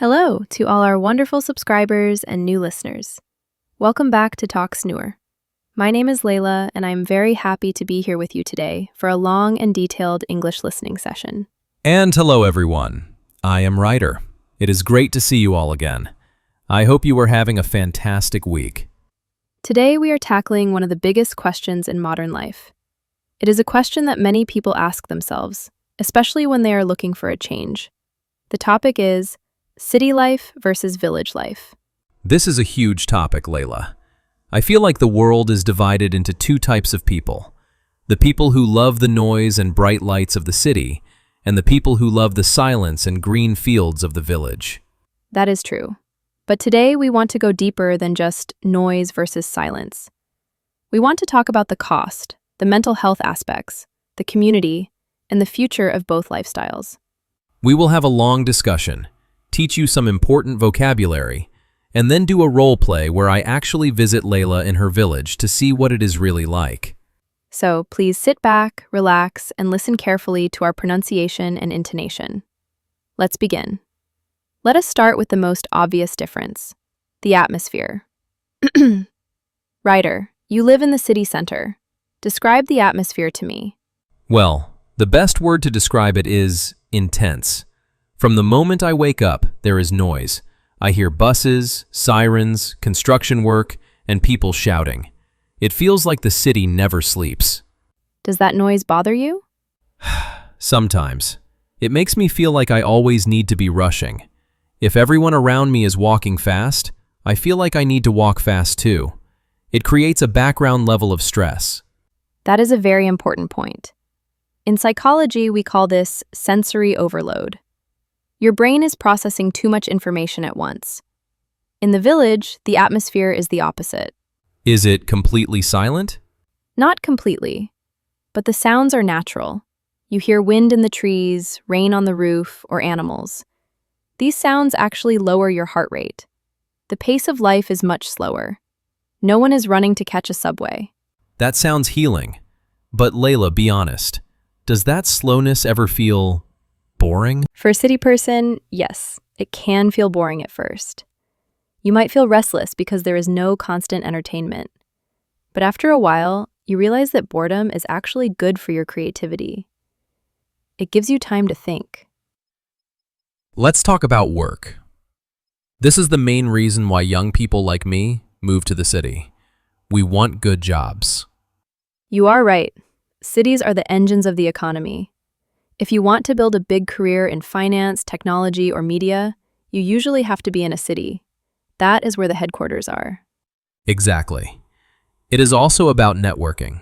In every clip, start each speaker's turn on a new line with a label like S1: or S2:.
S1: Hello to all our wonderful subscribers and new listeners. Welcome back to Talks Noor. My name is Layla, and I'm very happy to be here with you today for a long and detailed English listening session.
S2: And hello, everyone. I am Ryder. It is great to see you all again. I hope you are having a fantastic week.
S1: Today, we are tackling one of the biggest questions in modern life. It is a question that many people ask themselves, especially when they are looking for a change. The topic is city life versus village life.
S2: This is a huge topic, Layla. I feel like the world is divided into two types of people. The people who love the noise and bright lights of the city, and the people who love the silence and green fields of the village.
S1: That is true. But today we want to go deeper than just noise versus silence. We want to talk about the cost, the mental health aspects, the community, and the future of both lifestyles.
S2: We will have a long discussion, teach you some important vocabulary, and then do a role play where I actually visit Layla in her village to see what it is really like.
S1: So please sit back, relax, and listen carefully to our pronunciation and intonation. Let's begin. Let us start with the most obvious difference, the atmosphere. Ryder, you live in the city center. Describe the atmosphere to me.
S2: Well, the best word to describe it is intense. From the moment I wake up, there is noise. I hear buses, sirens, construction work, and people shouting. It feels like the city never sleeps.
S1: Does that noise bother you?
S2: Sometimes. It makes me feel like I always need to be rushing. If everyone around me is walking fast, I feel like I need to walk fast too. It creates a background level of stress.
S1: That is a very important point. In psychology, we call this sensory overload. Your brain is processing too much information at once. In the village, the atmosphere is the opposite.
S2: Is it completely silent?
S1: Not completely, but the sounds are natural. You hear wind in the trees, rain on the roof, or animals. These sounds actually lower your heart rate. The pace of life is much slower. No one is running to catch a subway.
S2: That sounds healing. But Layla, be honest. Does that slowness ever feel boring?
S1: For a city person, yes, it can feel boring at first. You might feel restless because there is no constant entertainment. But after a while, you realize that boredom is actually good for your creativity. It gives you time to think.
S2: Let's talk about work. This is the main reason why young people like me move to the city. We want good jobs.
S1: You are right. Cities are the engines of the economy. If you want to build a big career in finance, technology, or media, you usually have to be in a city. That is where the headquarters are.
S2: Exactly. It is also about networking.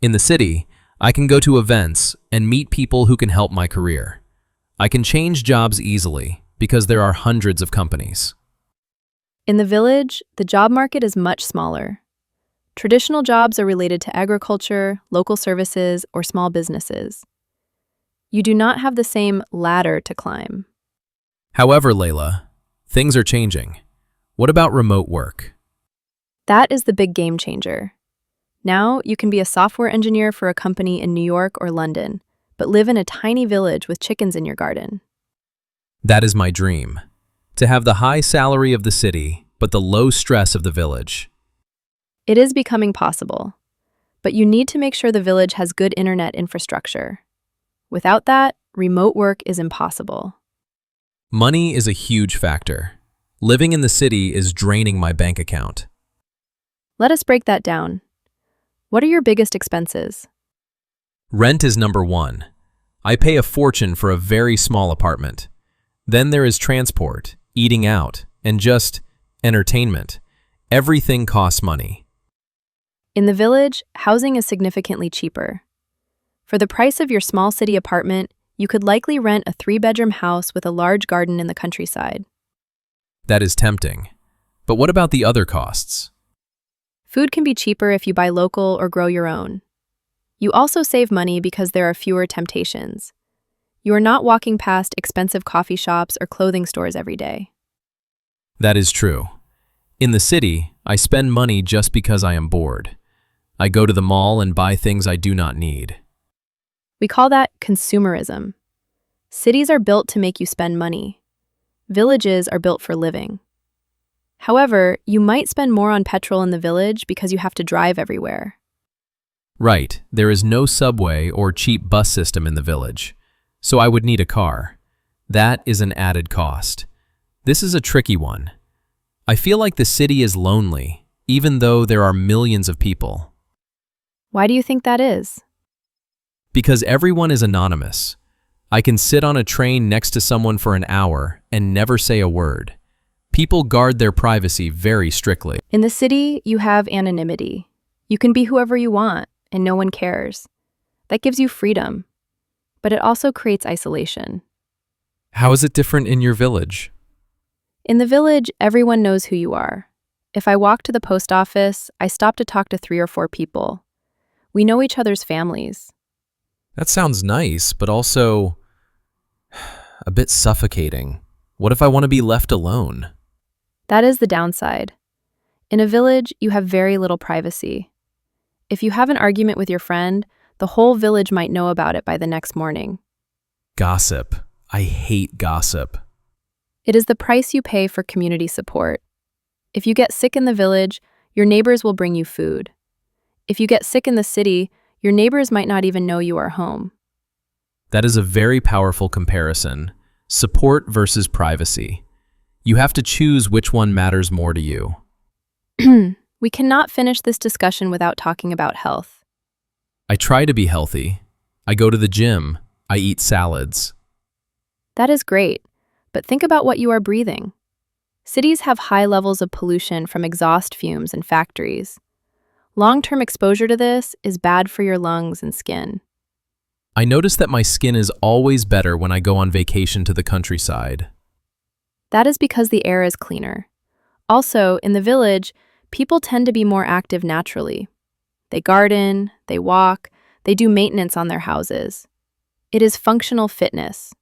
S2: In the city, I can go to events and meet people who can help my career. I can change jobs easily because there are hundreds of companies.
S1: In the village, the job market is much smaller. Traditional jobs are related to agriculture, local services, or small businesses. You do not have the same ladder to climb.
S2: However, Layla, things are changing. What about remote work?
S1: That is the big game changer. Now, you can be a software engineer for a company in New York or London, but live in a tiny village with chickens in your garden.
S2: That is my dream. To have the high salary of the city, but the low stress of the village.
S1: It is becoming possible, but you need to make sure the village has good internet infrastructure. Without that, remote work is impossible.
S2: Money is a huge factor. Living in the city is draining my bank account.
S1: Let us break that down. What are your biggest expenses?
S2: Rent is number one. I pay a fortune for a very small apartment. Then there is transport, eating out, and just entertainment. Everything costs money.
S1: In the village, housing is significantly cheaper. For the price of your small city apartment, you could likely rent a 3-bedroom house with a large garden in the countryside.
S2: That is tempting. But what about the other costs?
S1: Food can be cheaper if you buy local or grow your own. You also save money because there are fewer temptations. You are not walking past expensive coffee shops or clothing stores every day.
S2: That is true. In the city, I spend money just because I am bored. I go to the mall and buy things I do not need.
S1: We call that consumerism. Cities are built to make you spend money. Villages are built for living. However, you might spend more on petrol in the village because you have to drive everywhere.
S2: Right, there is no subway or cheap bus system in the village, so I would need a car. That is an added cost. This is a tricky one. I feel like the city is lonely, even though there are millions of people.
S1: Why do you think that is?
S2: Because everyone is anonymous. I can sit on a train next to someone for an hour and never say a word. People guard their privacy very strictly.
S1: In the city, you have anonymity. You can be whoever you want, and no one cares. That gives you freedom, but it also creates isolation.
S2: How is it different in your village?
S1: In the village, everyone knows who you are. If I walk to the post office, I stop to talk to 3 or 4 people. We know each other's families.
S2: That sounds nice, but also a bit suffocating. What if I want to be left alone?
S1: That is the downside. In a village, you have very little privacy. If you have an argument with your friend, the whole village might know about it by the next morning.
S2: Gossip. I hate gossip.
S1: It is the price you pay for community support. If you get sick in the village, your neighbors will bring you food. If you get sick in the city, your neighbors might not even know you are home.
S2: That is a very powerful comparison. Support versus privacy. You have to choose which one matters more to you.
S1: We cannot finish this discussion without talking about health.
S2: I try to be healthy. I go to the gym. I eat salads.
S1: That is great, but think about what you are breathing. Cities have high levels of pollution from exhaust fumes and factories. Long-term exposure to this is bad for your lungs and skin.
S2: I notice that my skin is always better when I go on vacation to the countryside.
S1: That is because the air is cleaner. Also, in the village, people tend to be more active naturally. They garden, they walk, they do maintenance on their houses. It is functional fitness.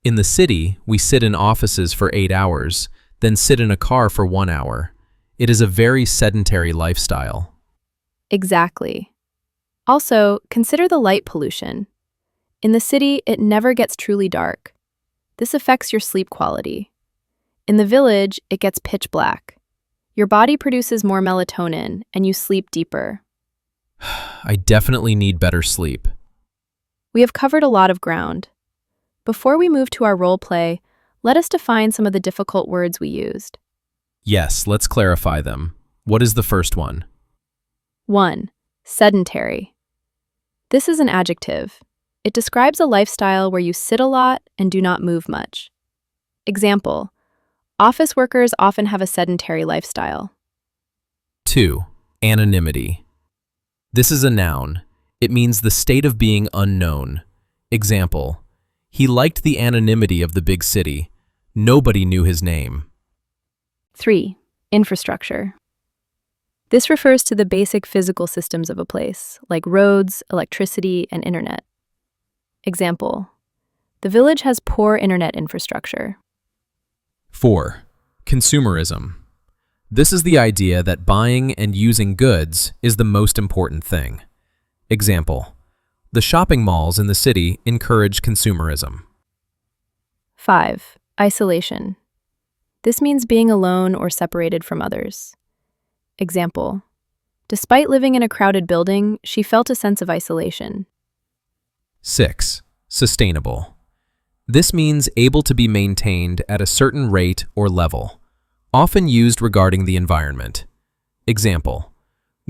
S2: In the city, we sit in offices for 8 hours, then sit in a car for 1 hour. It is a very sedentary lifestyle.
S1: Exactly. Also, consider the light pollution. In the city, it never gets truly dark. This affects your sleep quality. In the village, it gets pitch black. Your body produces more melatonin, and you sleep deeper.
S2: I definitely need better sleep.
S1: We have covered a lot of ground. Before we move to our role play, let us define some of the difficult words we used.
S2: Yes, let's clarify them. What is the first one?
S1: 1. Sedentary. This is an adjective. It describes a lifestyle where you sit a lot and do not move much. Example: office workers often have a sedentary lifestyle.
S2: 2. Anonymity. This is a noun. It means the state of being unknown. Example: he liked the anonymity of the big city. Nobody knew his name.
S1: 3. Infrastructure. This refers to the basic physical systems of a place, like roads, electricity, and internet. Example: the village has poor internet infrastructure.
S2: 4. Consumerism. This is the idea that buying and using goods is the most important thing. Example: the shopping malls in the city encourage consumerism.
S1: 5. Isolation. This means being alone or separated from others. Example: despite living in a crowded building, she felt a sense of isolation.
S2: 6. Sustainable. This means able to be maintained at a certain rate or level, often used regarding the environment. Example: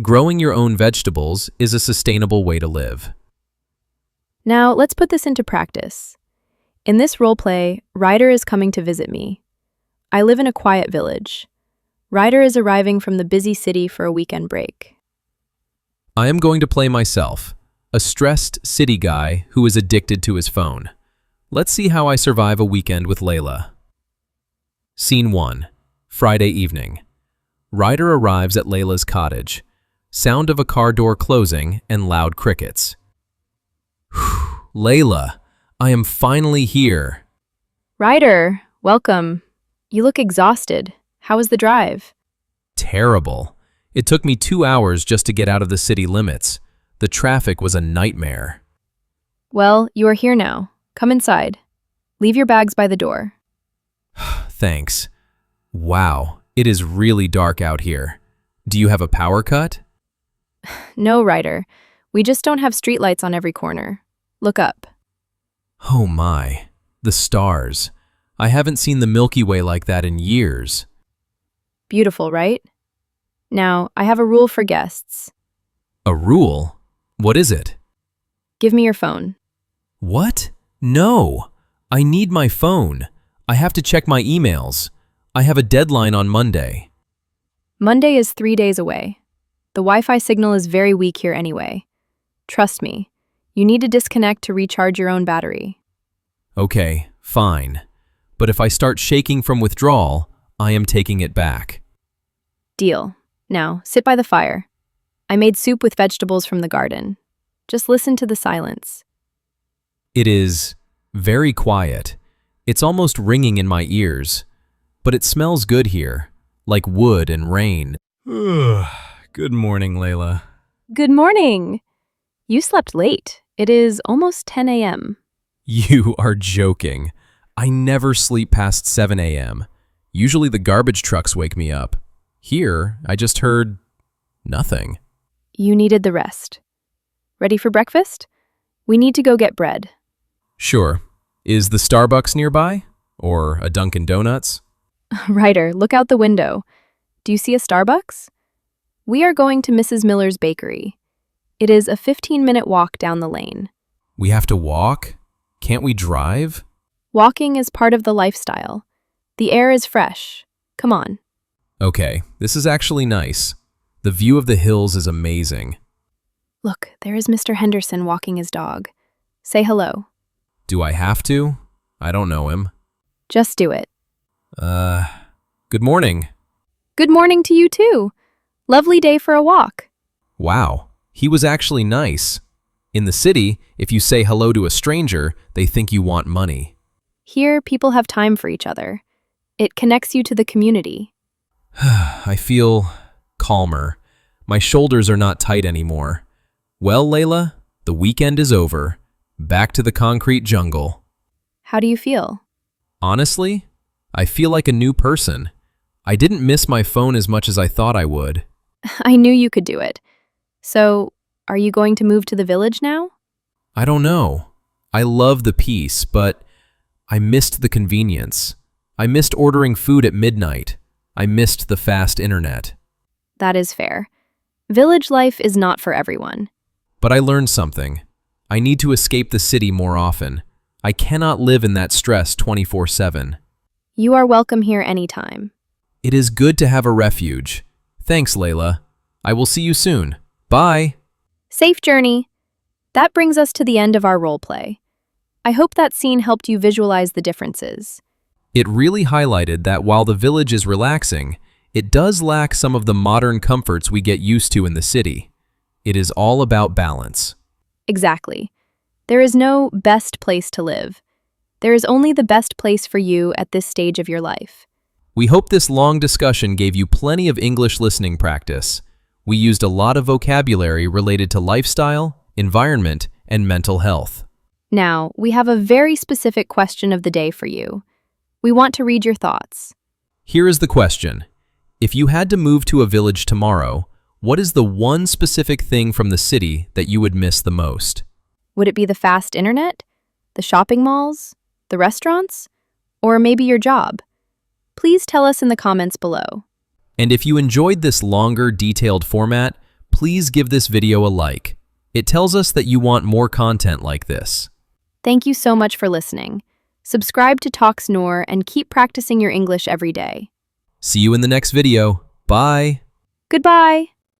S2: growing your own vegetables is a sustainable way to live.
S1: Now, let's put this into practice. In this role play, Ryder is coming to visit me. I live in a quiet village. Ryder is arriving from the busy city for a weekend break.
S2: I am going to play myself, a stressed city guy who is addicted to his phone. Let's see how I survive a weekend with Layla. Scene 1. Friday evening. Ryder arrives at Layla's cottage. Sound of a car door closing and loud crickets. Layla, I am finally here.
S1: Ryder, welcome. You look exhausted. How was the drive?
S2: Terrible. It took me 2 hours just to get out of the city limits. The traffic was a nightmare.
S1: Well, you are here now. Come inside. Leave your bags by the door.
S2: Thanks. Wow, it is really dark out here. Do you have a power cut?
S1: No, Ryder. We just don't have streetlights on every corner. Look up.
S2: Oh my, the stars. I haven't seen the Milky Way like that in years.
S1: Beautiful, right? Now, I have a rule for guests.
S2: A rule? What is it?
S1: Give me your phone.
S2: What? No. I need my phone. I have to check my emails. I have a deadline on Monday.
S1: Monday is 3 days away. The Wi-Fi signal is very weak here anyway. Trust me, you need to disconnect to recharge your own battery.
S2: Okay, fine. But if I start shaking from withdrawal, I am taking it back.
S1: Deal. Now, sit by the fire. I made soup with vegetables from the garden. Just listen to the silence.
S2: It is very quiet. It's almost ringing in my ears. But it smells good here, like wood and rain. Good morning, Layla.
S1: Good morning. You slept late. It is almost 10 a.m.
S2: You are joking. I never sleep past 7 a.m. Usually the garbage trucks wake me up. Here, I just heard nothing.
S1: You needed the rest. Ready for breakfast? We need to go get bread.
S2: Sure. Is the Starbucks nearby? Or a Dunkin' Donuts?
S1: Ryder, look out the window. Do you see a Starbucks? We are going to Mrs. Miller's bakery. It is a 15-minute walk down the lane.
S2: We have to walk? Can't we drive?
S1: Walking is part of the lifestyle. The air is fresh. Come on.
S2: Okay, this is actually nice. The view of the hills is amazing.
S1: Look, there is Mr. Henderson walking his dog. Say hello.
S2: Do I have to? I don't know him.
S1: Just do it.
S2: Good morning.
S1: Good morning to you too. Lovely day for a walk.
S2: Wow, he was actually nice. In the city, if you say hello to a stranger, they think you want money.
S1: Here, people have time for each other. It connects you to the community.
S2: I feel calmer. My shoulders are not tight anymore. Well, Layla, the weekend is over. Back to the concrete jungle.
S1: How do you feel?
S2: Honestly, I feel like a new person. I didn't miss my phone as much as I thought I would.
S1: I knew you could do it. So, are you going to move to the village now?
S2: I don't know. I love the peace, but I missed the convenience. I missed ordering food at midnight. I missed the fast internet.
S1: That is fair. Village life is not for everyone.
S2: But I learned something. I need to escape the city more often. I cannot live in that stress 24/7.
S1: You are welcome here anytime.
S2: It is good to have a refuge. Thanks, Layla. I will see you soon. Bye.
S1: Safe journey. That brings us to the end of our role play. I hope that scene helped you visualize the differences.
S2: It really highlighted that while the village is relaxing, it does lack some of the modern comforts we get used to in the city. It is all about balance.
S1: Exactly. There is no best place to live. There is only the best place for you at this stage of your life.
S2: We hope this long discussion gave you plenty of English listening practice. We used a lot of vocabulary related to lifestyle, environment, and mental health.
S1: Now, we have a very specific question of the day for you. We want to read your thoughts.
S2: Here is the question. If you had to move to a village tomorrow, what is the one specific thing from the city that you would miss the most?
S1: Would it be the fast internet, the shopping malls, the restaurants, or maybe your job? Please tell us in the comments below.
S2: And if you enjoyed this longer, detailed format, please give this video a like. It tells us that you want more content like this.
S1: Thank you so much for listening. Subscribe to Talks Noor and keep practicing your English every day.
S2: See you in the next video. Bye.
S1: Goodbye.